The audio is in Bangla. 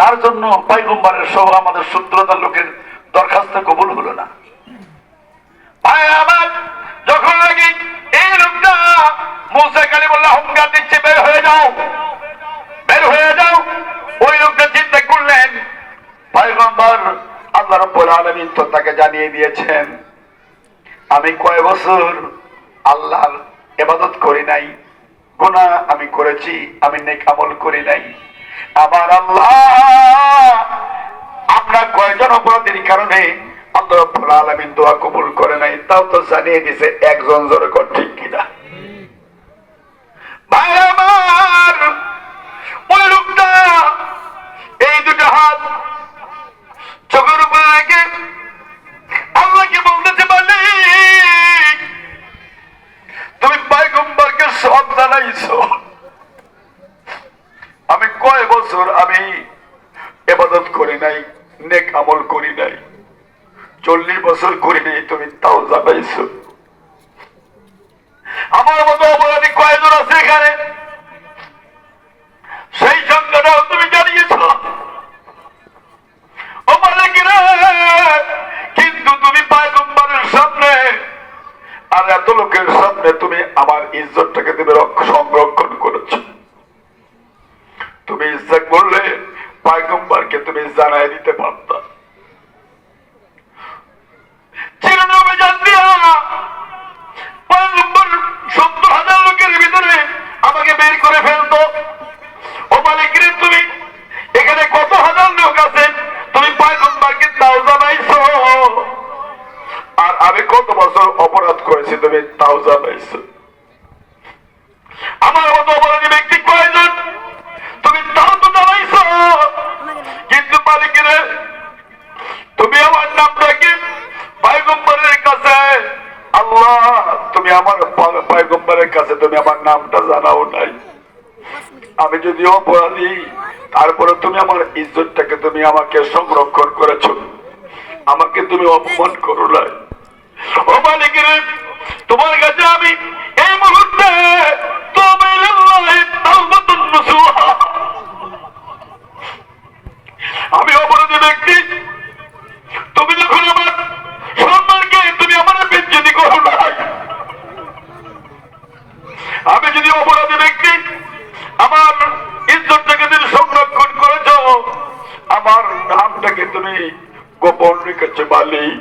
তার জন্য পয়গম্বরের সহ আমাদের 70,000 লোকের দরখাস্ত কবুল হলো না। ভাই আমার, যখন নাকি এই লোকটা মুসা কালিমুল্লাহ হুঙ্কার দিচ্ছে, বের হয়ে যাও, বের হয়ে যাও, ওই লোকটা চিন্তা করলেন পয়গম্বর আল্লাহ রাব্বুল আলামিন তো তাকে জানিয়ে দিয়েছেন আমি কয় বছর আল্লাহর ইবাদত করি নাই, গুনাহ আমি করেছি, আমি নেক আমল করি নাই। আমার আল্লাহ আমরা কয়জন অপরাধীর কারণে আল্লাহ রাব্বুল আলামিন দোয়া কবুল করে নাই, তাও তো জানিয়ে দিয়েছে। একজন জোরে কর ঠিক কিনা? ভাই আমার, ওই লোকটা এই দুটো হাত চোখের উপরে রেখে আল্লাহকে বলতেছে, মালিক তুমি পয়গম্বরকে সব জানাইছো, আমি কয় বছর আমি ইবাদত করি নাই, নেক আমল করি নাই, 40 বছর করি নাই, তুমি তাও জানাইছো। আমার মতো অপরাধী কয়জন আছে এখানে? সেই সংখ্যাটাও তুমি জানিয়েছ। কিন্তু তুমি পয়গম্বরের সামনে আর এত লোকের সামনে তুমি আমার ইজ্জতটাকে তুমি সংরক্ষণ করেছো। তুমি ইচ্ছা করলে পয়গম্বরকে তুমি জানাই দিতে পারতা। পয়গম্বর 70,000 লোকের ভিতরে আমাকে বের করে ফেলতো। ও মালিক রে, তুমি এখানে কত হাজার লোক আছে, তুমি পয়গম্বরকে তাও জানাইছো। আর আমি কত বছর অপরাধ করেছি, তুমি তাও জানাইছো। আমার মতো অপরাধী ব্যক্তি কয়জন, তুমি তাও তো জানাইছো। কিন্তু মালিক রে, তুমি আমার নামটাকে পয়গম্বরের কাছে, আল্লাহ তুমি আমার পয়গম্বরের কাছে তুমি আমার নামটা জানাও নাই। আমি যদি অপরাধী, তারপরে তুমি আমার ইজ্জতটাকে তুমি আমাকে সংরক্ষণ করেছো, আমাকে তুমি অপমান করো নাই। ও মালিক রে, তোমার কাছে আমি এই মুহূর্তে আমি অপরাধী ব্যক্তি, তুমি যখন আমার সম্মানকে তুমি আমার বেজ্জতি করো নাই। আমি যদি অপরাধী ব্যক্তি, আমার ইজ্জতটাকে তুমি সংরক্ষণ করেছ, আমার নামটাকে তুমি গোপন রেখেছো মালিক।